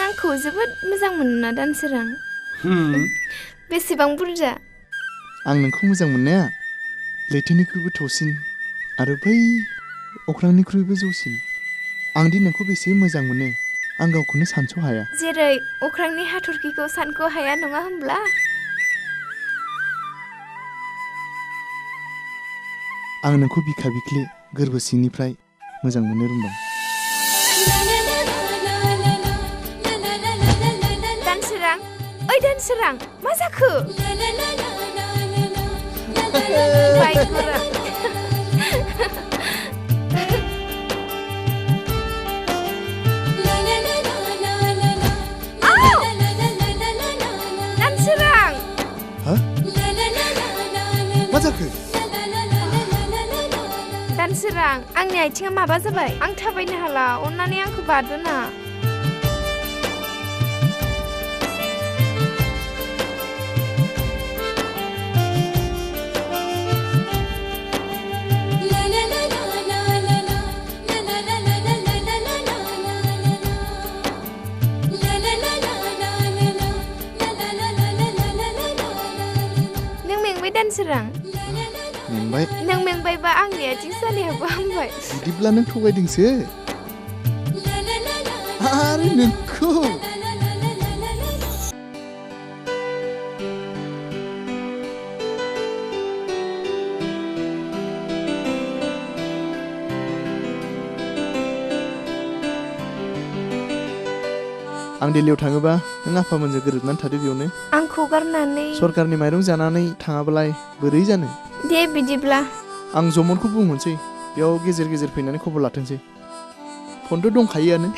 आंखौ जोबोद मोजां मोनोना दानसोरां बेसेबां बुरजा आं नोंखौ मोजां मोननाया लैथोनिख्रुइबो थौसिन आरो बै अख्रांनिख्रुइबो जौसिन आं दि नोंखौ बेसे मोजां मोनो आं गावखौनो सानस' हाया जेरै अख्रांनि हाथरखिखौ सानख' हाया नङा होमब्ला आं नोंखौ बिखा बिख्ले गोरबो सिंनिफ्राय मोजां मोनो रुमबां दानसोरां ओइ दानसोरां मा जाखो बायगुरा दानसोरां हा मा जाखो दानसोरां आंनि आथिङा माबा जाबाय आं थाबायनो हाला अन्नानै आंखौ बारदोना दानसोरां मेंबाय नों मेंबायबा आंनि आथिं सानायाबो हामबाय बिदिब्ला नों थगायदोंसो आरो नोंखौ आं दिल्लीयाव थाङोबा नों आफामोनजों गोरोबनानै थादो बेयावनो आंखौ गारनानै सरकारनि माइरं जानानै थाङाबालाय बोरै जानो दे बिदिब्ला आं जमनखौ बुंहरसै बेयाव गेजेर गेजेर फैनानै खबर लाथोंसै फनथ' दंखायोआनो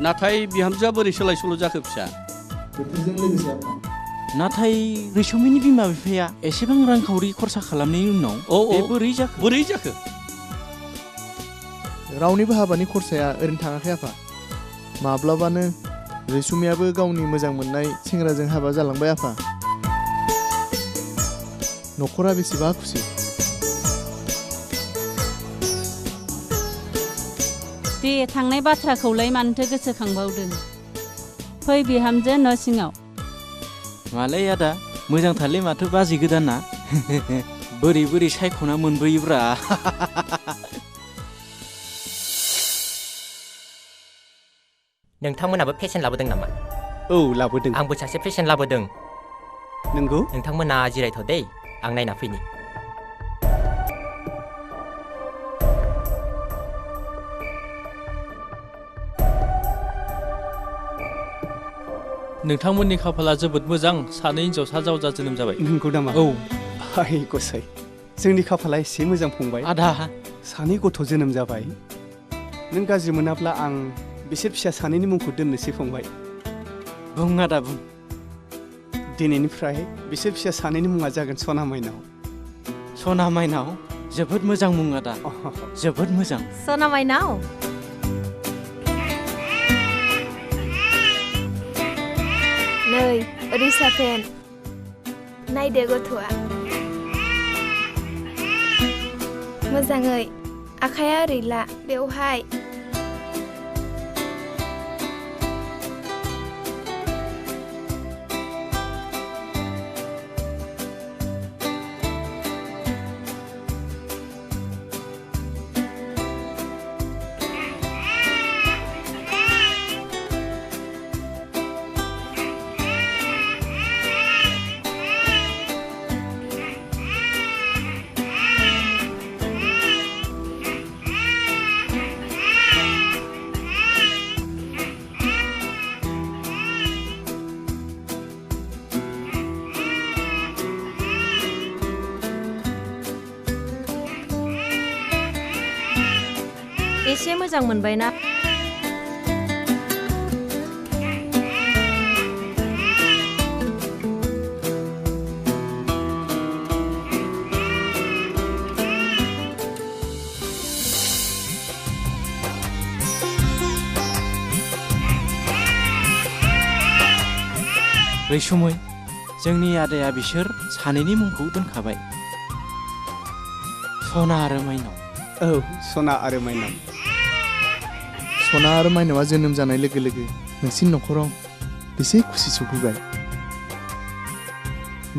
नाथाय बिहामजोआ बोरै सोलाय सोल' जाखो फिसा बोथोरजों लोगोसे नाथाय रैसुमिनि बिमा बिफाया एसेबां रांखावरि खरसा खालामनायनि उनाव बोरै जाखो रावनिबो हाबानि खरसाया ओरैनो थाङाखै आफा माब्लाबानो रैसुमियाबो गावनि मोजां मोननाय सेंग्राजों हाबा जालांबाय आफा न'खरा बेसेबा खुसि दे थांनाय बाथ्राखौलाय मानोथो गोसोखांबावदों फै बिहामजो न' सिङाव मालै आदा मोजांथारलै माथो बाजै गोदाना बोरै बोरै सायख'ना मोनबोयोब्रा नोंथांमोनाबो पेसेन्ट लाबोदों नामा औ लाबोदों आंबो सासे पेसेन्ट लाबोदों नंगौ नोंथांमोना जिरायथ' दे आं नायना फैनि नोंथांमोननि खाफाला जोबोद मोजां सानै हिनजावसा जावजा जोनोम जाबाय नंगौ नामा औ हाय गसाइ जोंनि खाफाला एसे मोजां फंबाय आदा सानै गथ' जोनोम जाबाय नों गाज्रि मोनाब्ला आं बिसोर फिसा सानैनि मुंखौ दोननोसै फंबाय बुं आदा बुं दिनैनिफ्राय बिसोर फिसा सानैनि मुङा जागोन सना माइनाव सना माइनाव जोबोद मोजां मुं आदा जोबोद मोजां सना माइनाव नै ओरै साफेन नायदो गथ'आ मोजाङै आखाया ओरै ला बेवहाय एसे मोजां मोनबायना? रैसुमै जोंनि आदाया बिसोर सानैनि मुंखौ दोनखाबाय सना आरो माइनाव औ सना आरो माइनाव सना आरो माइनावा जोनोम जानाय लोगो लोगो नोंसिनि न'खराव बेसे खुसि सफैबाय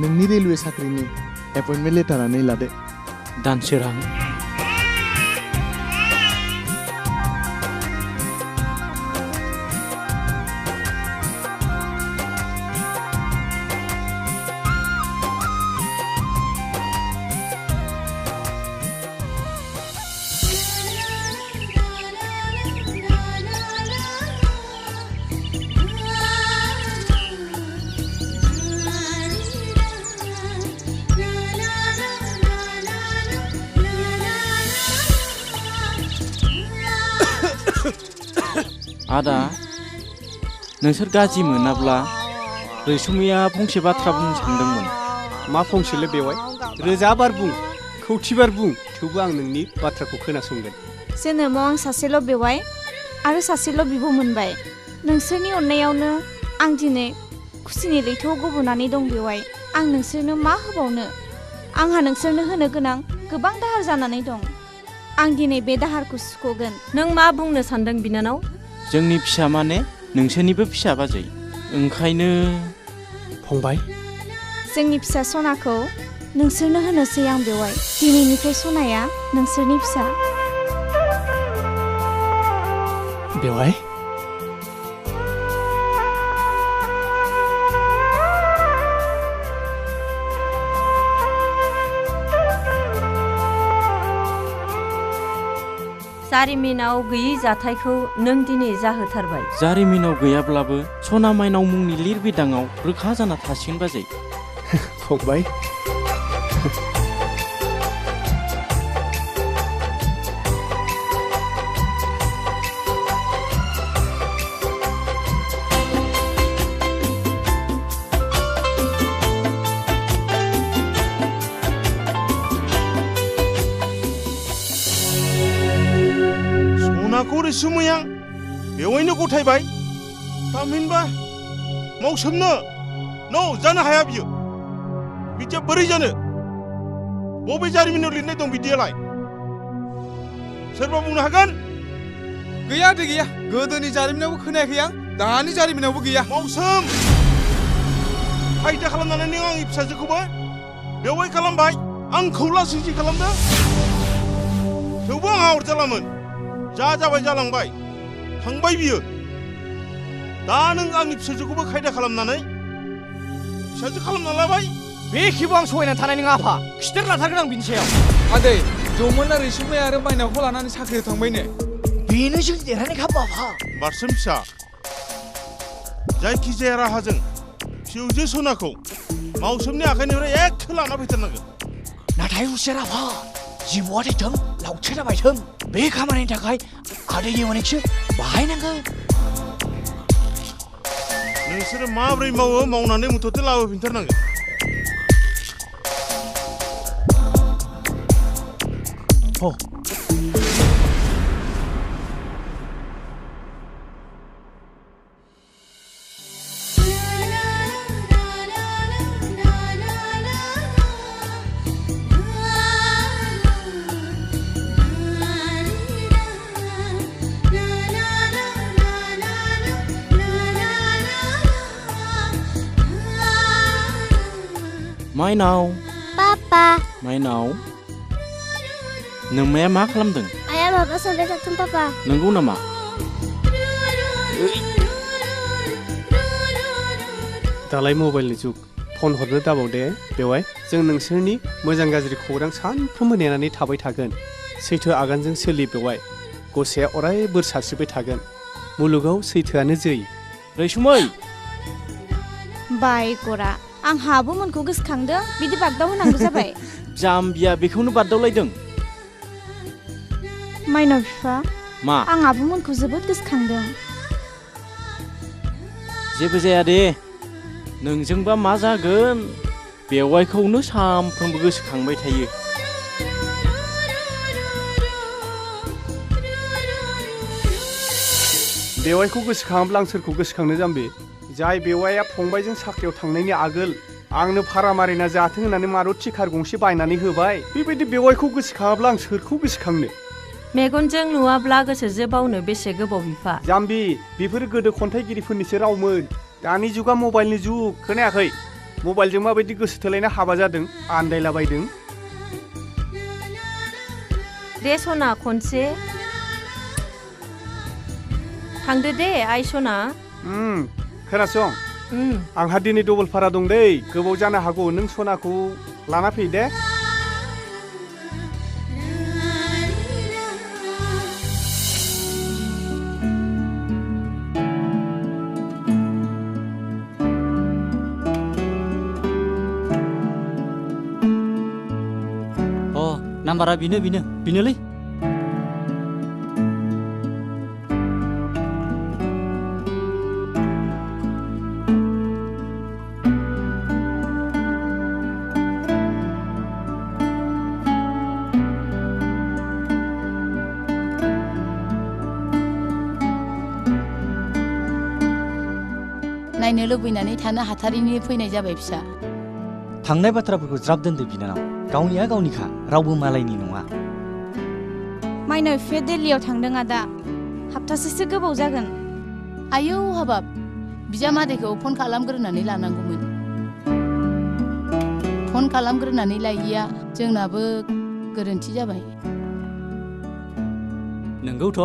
नोंनि रेलवे साख्रिनि एपइन्टमेन्ट लेटारानो लादो दानसोरां आदा नोंसोर गाज्रि मोनाब्ला रैसुमैया फंसे बाथ्रा बुंनो सानदोंमोन मा फंसेलै बेवाय रोजा बार बुं खौथिबार बुं थेवबो आं नोंनि बाथ्राखौ खोनासंगोन जोनोमाव आं सासेल' बेवाय आरो सासेल' बिब' मोनबाय नोंसोरनि अननायावनो आं दिनै खुसिनि लैथोआव गब'नानै दं बेवाय आं नोंसोरनो मा होबावनो आंहा नोंसोरनो होनो गोनां गोबां दाहार जानानै दं आं दिनै बे दाहारखौ सुख'गोन नों मा बुंनो सानदों बिनानाव जोंनि फिसा माने नोंसोरनिबो फिसा बाजै ओंखायनो फंबाय जोंनि फिसा सनाखौ नोंसोरनो होनोसै आं बेवाय दिनैनिफ्राय सनाया नोंसोरनि फिसा बेवाय जारिमिनाव गैयै जाथायखौ नों दिनै जाहोथारबाय जारिमिनाव गैयाब्लाबो सना माइनाव मुंनि लिरबिदाङाव रोखा जाना थासिगोन बाजै फंबाय रैसुमैया बेवहायनो गथायबाय थामहिनबा मावसोमनो जानो हाया बियो बिदिया बोरै जानो बबे जारिमिनाव लिरनाय दं बिदियालाय सोरबा बुंनो हागोन गैया दे गैया गोदोनि जारिमिनावबो खोनायाखै आं दानि जारिमिनावबो गैया मावसोम खायदा खालामनानै नों आंनि फिसाजोखौबो बेवहाय खालामबाय आंखौ लासैसो खालामदों थेवबो आंहा अरजालामोन जा जाबाय जालांबाय थांबाय बियो दा नों आंनि फिसाजोखौबो खायदा खालामनानै फिसाजो खालामना लाबाय बे खेबाव आं सहायना थानाय नङा आफा खिथेर लाथारगोन आं बिनि सायाव आदै जमोनना रैसुमै आरो माइनावखौ लानानै साख्रियाव थांबायनो बेनो जों देरहानाय खाबु आफा बारसोम फिसा जायखिजाया राहाजों फिसौजो सनाखौ मावसोमनि आखाइनिफ्राय एखे लाना फैथारनांगोन नाथाय हुसियार आफा जिबौआ थैथों लावथिया बायथों बे खामानिनि थाखाय आदैनि अनेकसो बाहायनांगोन नोंसोरो माब्रै मावो मावनानै मुथ'ते लाबोफिनथारनांगोन माइनाव पापा माइनाव नोंमाया मा खालामदों आया माबा संबाय थाथों पापा नंगौ नामा दालाय मबाइलनि जुग फन हरनो दाबाव दे बेवाय जों नोंसोरनि मोजां गाज्रि खौरां सानफ्रोमबो नेनानै थाबाय थागोन सैथो आगानजों सोलि बेवाय गसाया अराय बोर सारस्रिबाय थागोन मुलुगाव सैथोआनो जै रैसुमै बाय गरा आं हाबोमोनखौ गोसोखांदों बिदि बागदाव होनांगौ जाबाय जाम्बिया बेखौनो बाददावलायदों माइनाव बिफा मा आं आब'मोनखौ जोबोद गोसोखांदों। जेबो जाया दे नोंजोंबा मा जागोन बेवाइखौनो सामफ्रोमबो गोसोखांबाय थायो। बेवाइखौ गोसोखाङाब्ला आं सोरखौ गोसोखांनो जाम्बि? जाय बेवाइया फंबायजों साख्रियाव थांनायनि आगोल आंनो भारा मारिना जाथों होननानै मारुति कार गंसे बायनानै होबाय, बेबायदि बेवाइखौ गोसोखाङाब्ला आं सोरखौ गोसोखांनो? मेगनजों नुवाब्ला गोसोजों बावनो बेसे गोबाव बिफा। जाम्बि बेफोर गोदो खन्थाइगिरिफोरनिसो रावमोन। दानि जुगा मबाइलनि जुग, खोनायाखै? मबाइलजों माबायदि गोसो थोलायना हाबा जादों आन्दायलाबायदों। दे सना खनसे थांदो दे आइ सना। खोनासं, आंहा दिनै डबल भारा दं दै, गोबाव जानो हागौ, नों सनाखौ लाना फै दे। नाम्बारा बेनोलै। नायनो लुबैनानै थानो हाथारिनि फैनाय जाबाय फिसा। थांनाय बाथ्राफोरखौ ज्राब दोनदो बिनानाव, गावनिया गावनिखा, रावबो मालायनि नङा। माइनाव बिफाया दिल्लीयाव थांदों आदा, हप्तासेसो गोबाव जागोन। आयौ हाबाब, बिजामादैखौ फन खालामग्रोनानै लानांगौमोन। फन खालामग्रोनानै लायिया जोंनाबो गोरोन्थि जाबाय। नंगौथ',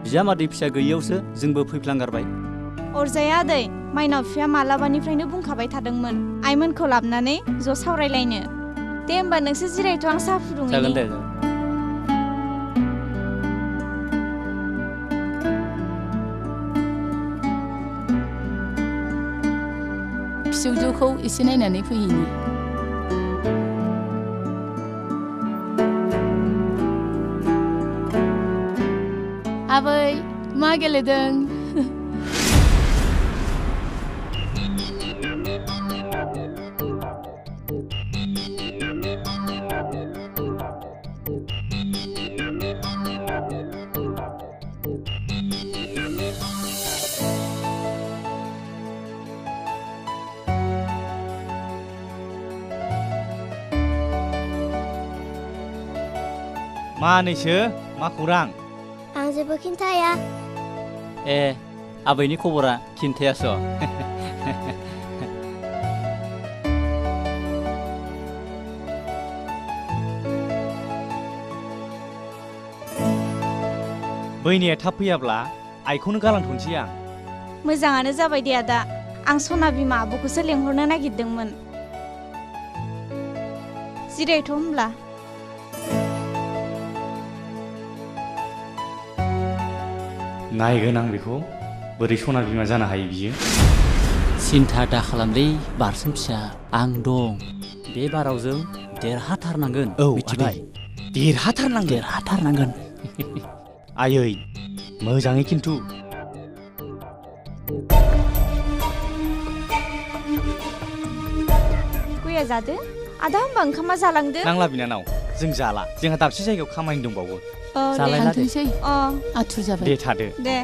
बिजामादै फिसा गैयियावसो जोंबो फैफ्लांगारबाय। अरजाया आदै, माइनाव बिफाया मालाबानिफ्रायनो बुंखाबाय थादोंमोन आइमोनखौ लाबोनानै ज' सावरायलायनो। दे होमबा नोंसोर जिरायथ', आं साहा फुदुंनि। जागोन दे। फिसौजोखौ एसे नायनानै फैयिनि। आबै मा गेलेदों? मानैसो मा खौरां? आं जेबो खिन्थाया। ए, आबैनि खबरा खिन्थायास'। बैनिया थाब फैयाब्ला आइखौनो गालांथ'नोसै आं। मोजाङानो जाबाय दे आदा, आं सना बिमा आब'खौसो लेंहरनो नागिरदोंमोन। जिरायथ' होमब्ला। नायगोन आं बेखौ, बोरै सना बिमा जानो हायो बियो। सिन्था दा खालामलै बारसोम फिसा, आं दं। बे बाराव जों देरहाथारनांगोन। औ आदै, देरहाथारनांगोन। आयै मोजाङै खिन्थु। गया जादो आदा, होमबा ओंखामा जालांदो। नांला बिनानाव, जों जाला, जोंहा दाबसे जायगायाव खामानि दंबावो। थांथोंसै, आथुर जाबाय। दे थादो। दे।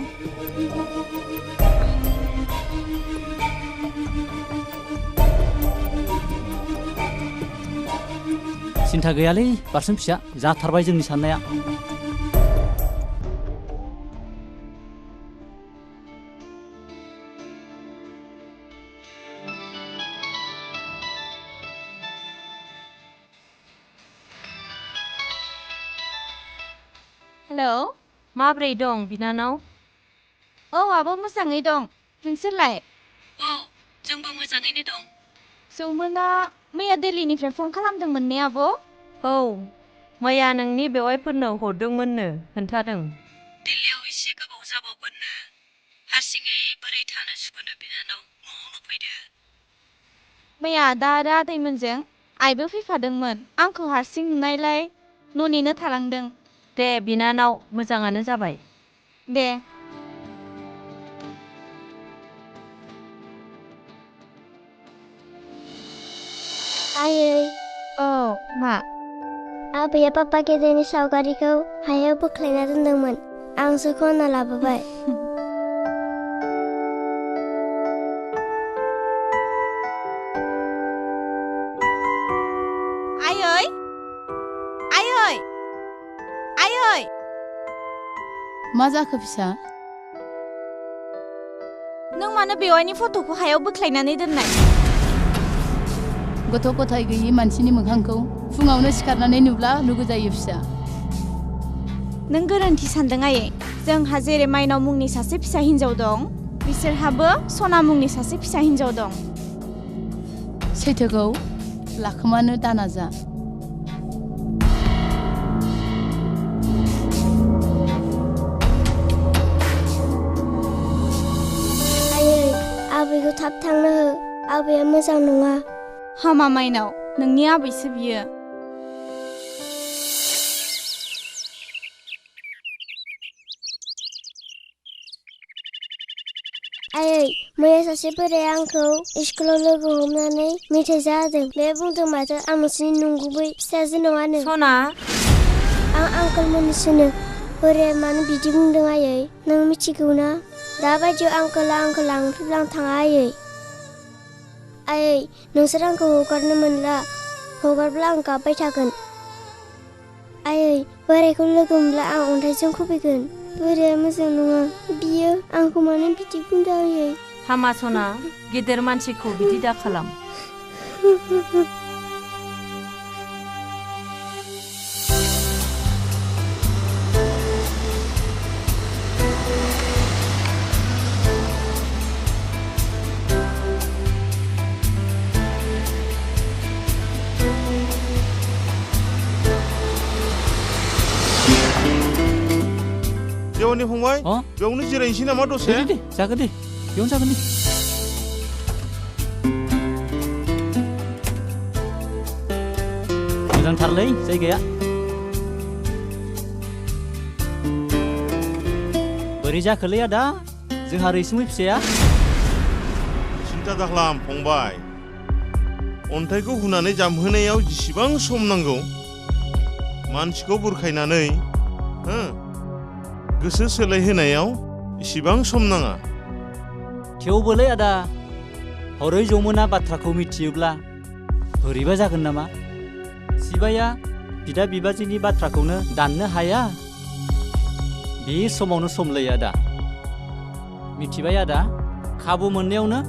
सिन्था गैयालै बारसोम फिसा, जाथारबाय जोंनि साननाया। हेलौ, माब्रै दं बिनानाव? औ आब' मोजाङै दं, नोंसोरलाय? औ, जोंबो मोजाङैनो दं। जौमोना मैया दिल्लीनिफ्राय फन खालामदोंमोन ने आब'? औ, मैया नोंनि बेवाइफोरनो हरदोंमोननो, खोन्थादों। दिल्लीयाव एसे गोबाव जाबावगोननो, हारसिङै बोरै थानो सुखुनो बिनानाव, न'आवनो फैदो। मैया आदा आरो आदैमोनजों आइबो फैफादोंमोन, आंखौ हारसिं नुनायलाय न' नेनो थालांदों। दे बिनानाव, मोजाङानो जाबाय। दे आयै औ मा आबैया पापा गेदेरनि सावगारिखौ हायाव बोख्लायना दोनदोंमोन आंसो खनना लाबोबाय आयै आयै आयै मा जाखो फिसा नों मानो बेवाइनि फट'खौ हायाव बोख्लायनानै दोननाय गथ' गथाय गैयि मानसिनि मोखांखौ फुङावनो सिखारनानै नुब्ला लुगु जायो फिसा नों गोरोन्थि सानदों आयै जोंहा जेरै माइनाव मुंनि सासे फिसा हिन्जाव दं बिसोरहाबो सना मुंनि सासे फिसा हिन्जाव दं सैथोखौ लाखोमानो दानाजा आयै आबैखौ थाब थांनो हो आबैया मोजां नङा हामा माइनाव नोंनि आबैसो बियो आयै मैया सासे बोराया आंखौ स्कुलाव लोगो हमनानै मेथाइ जाहोदों बे बुंदों माथो आं नोंसोरनि नंगुबै फिसाजो नङानो सना आं आंकोल मोननिसोनो बोराया मानो बिदि बुंदों आयै नों मिथिगौ ना दाबायदियाव आंकोला आंखौ लांनो थाङा आयै आयै नोंसोर आंखौ हगारनो मोनला हगारब्ला आं गाबबाय थागोन आयै बोरायखौ लोगो मोनब्ला आं अन्थाइजों खुबैगोन बोराया मोजां नङा बियो आंखौ मानो बिदि बुंदों आयै हामा सना गेदेर मानसिखौ बिदि दा खालाम देवानि फंबाय बेयावनो जिरायनोसै नामा दसे दे जागोन दे बेयावनो जागोन दे मोजांथारलै जायगाया बोरै जाखोलै आदा जोंहा रैसुमै फिसाया सिन्था दाखालाम फंबाय अन्थाइखौ हुनानै जामहोनायाव जेसेबां सम नांगौ मानसिखौ बुरखायनानै गोसो सोलायहोनायाव इसेबां सम नाङा थेवबोलै आदा हरै जमुना बाथ्राखौ मिथियोब्ला बोरैबा जागोन नामा सिबाया बिदा बिबाजैनि बाथ्राखौनो दाननो हाया बे समावनो समलै आदा मिथिबाय आदा खाबु मोननायावनो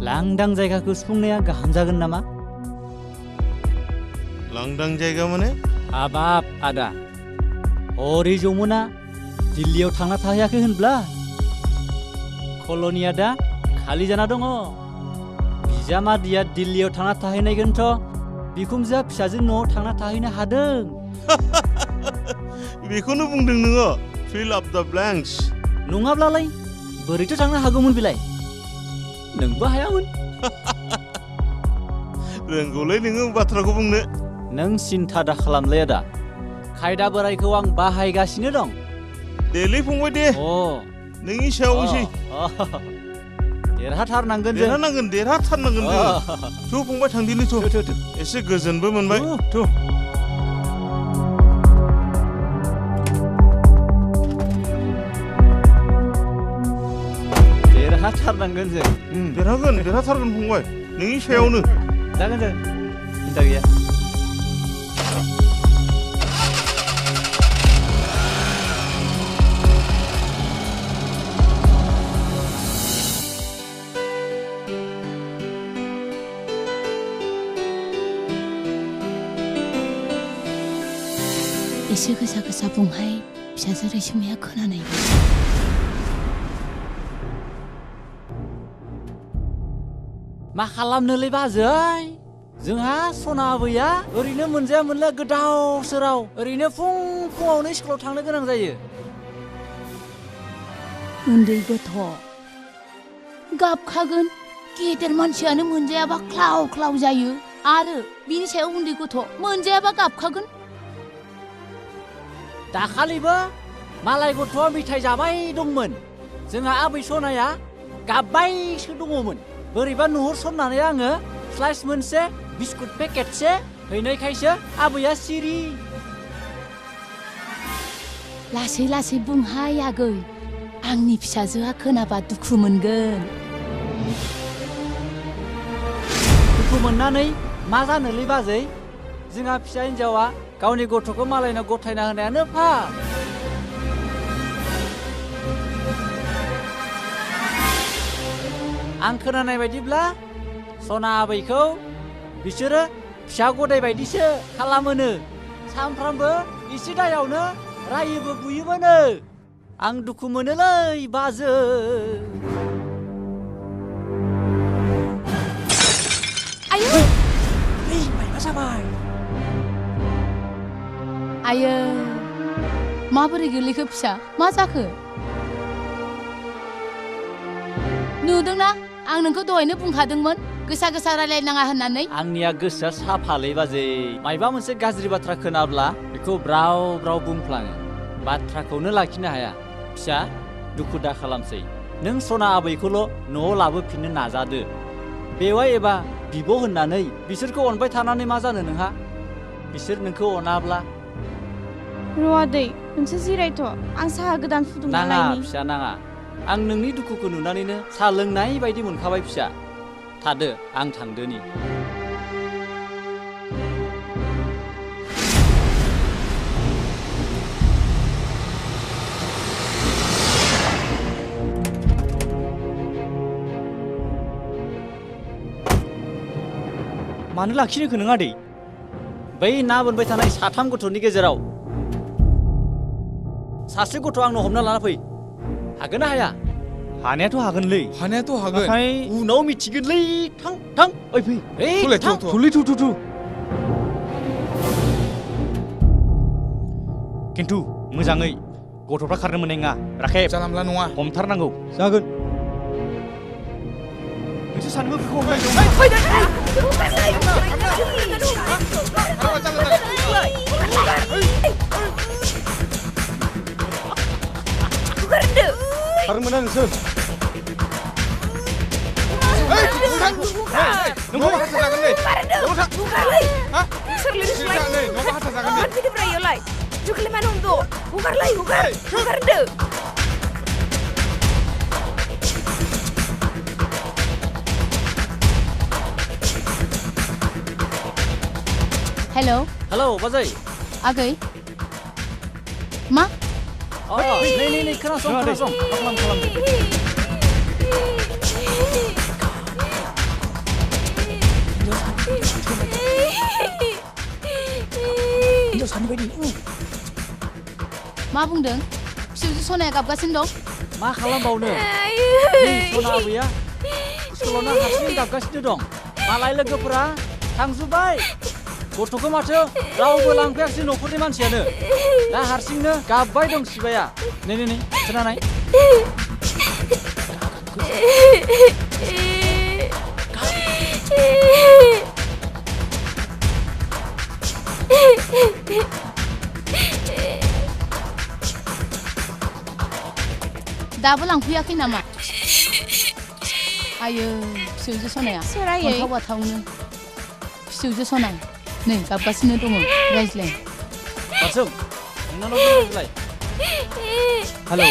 लांदां जायगाखौ सुफुंनाया गाहाम जागोन नामा लांदां जायगा माने हाबाब आदा हरै जमुना दिल्लीयाव थांना थाहैयाखै होनब्ला कल'निया दा खालि जाना दङ बिजामादैया दिल्लीयाव थांना थाहैनायगोनथ' बिखुमजोआ फिसाजो न'आव थांना थाहैनो हादों बेखौनो बुंदों नोङो फिल अफ द ब्लेंक्स नङाब्लालाय बोरैथ' थांनो हागौमोन बिलाय नोंबो हायामोन रोंगौलै नोङो बाथ्राखौ बुंनो नों सिन्था दा खालामलै आदा खायदा बोरायखौ आं बाहायगासिनो दं देलै फंबाय दे नोंनि सायावसै देरहाथारनांगोन देरहाथारनांगोन थु फंबाय थांदिनि थु एसे गोजोनबो मोनबाय थु देरहाथारनांगोन जों देरहाथारगोन फंबाय नोंनि सायावनो जागोन सिन्था गैया एसे गोसा गोसा बुंहाय फिसाजो रैसुमैया खोनानाय मा खालामनोलै बाजै जोंहा सना आबैया ओरैनो मोनजाया मोनला गोदाव सोराव ओरैनो फुङावनो स्कुलाव थांनो गोनां जायो उन्दै गथ' गाबखागोन गेदेर मानसियानो मोनजायाबा ख्लाव ख्लाव जायो आरो बिनि सायाव उन्दै गथ' मोनजायाबा गाबखागोन दाखालिबो मालाय गथ'आ मेथाइ जाबाय दंमोन जोंहा आबै सनाया गाबबायसो दङमोन बोरैबा नुहुरसननानै आङो स्लाइस मोनसे बिस्कुट पेकेटसे हैनायखायसो आबैया सिरि लासै लासै बुंहाय आगै आंनि फिसाजोआ खोनाबा दुखु मोनगोन दुखु मोननानै मा जानोलै बाजै जोंहा फिसा हिन्जावा गावनि गथ'खौ मालायनाव गथायना होनायानो फाब आं खोनानाय बायदिब्ला सना आबैखौ बिसोरो फिसा गदाय बायदिसो खालामोनो सानफ्रामबो इसे दायावनो रायोबो बुयोबोनो आं दुखु मोनोलै बाजै आयौ मायबा जाबाय आयो माबोरै गोलैखो फिसा मा जाखो नुदोंना आं नोंखौ दहायनो बुंखादोंमोन गोसा गोसा रायलायनाङा होननानै आंनिया गोसोआ साफालै बाजै मायबा मोनसे गाज्रि बाथ्रा खोनाब्ला बेखौ ब्राव ब्राव बुंफ्लाङो बाथ्राखौनो लाखिनो हाया फिसा दुखु दा खालामसै नों सना आबैखौल' न'आव लाबोफिननो नाजादो बेवाइ एबा बिब' होननानै बिसोरखौ अनबाय थानानै मा जानो नोंहा बिसोर नोंखौ अनाब्ला र'आदै नोंसोर जिरायथ' आं साहा गोदान फुदुंना नाङा लायनि फिसा नाङा आं नोंनि दुखुखौ नुनानैनो साहा लोंनाय बायदि मोनखाबाय फिसा थादो आं थांदोनि मानो लाखिनोखो नों आदै बै ना बोनबाय थानाय साथाम गथ'नि गेजेराव सासे गथ' आंनो हमना लाना फै हागोन ना हाया हानायाथ' हागोनलै हानायाथ' हागोन नाथाय उनाव मिथिगोनलै थां थां ओइ फै थुलै थां थुलै थु खिन्थु मोजाङै गथ'फ्रा खारनो मोननाय नङा राखेब जालामला नङा हमथारनांगौ जागोन नोंसोर सानैबो बेखौ खारनो मोना नोंसोर हेलौ हेलौ बाजै आगै मा नै खोनासं खालाम मा बुंदों फिसौजो सनाया गाबगासिनो दं मा खालामबावनो सना आबैया स्कुलावनो हारसिं गाबगासिनो दं मालाय लोगोफोरा थांजोब्बाय गथ'खौ माथो रावबो लांफैयाखिसै न'खरनि मानसियानो दा हारसिंनो गाबबाय दं सिबाया नै खोनानाय दाबो लांफैयाखै नामा आयो फिसौजो सनाया सोरायै बाथावनो फिसौजो सनाय नै गाबगासिनो दङ रायज्लाय बारसोम नोंनाव रायज्लाय हेलौ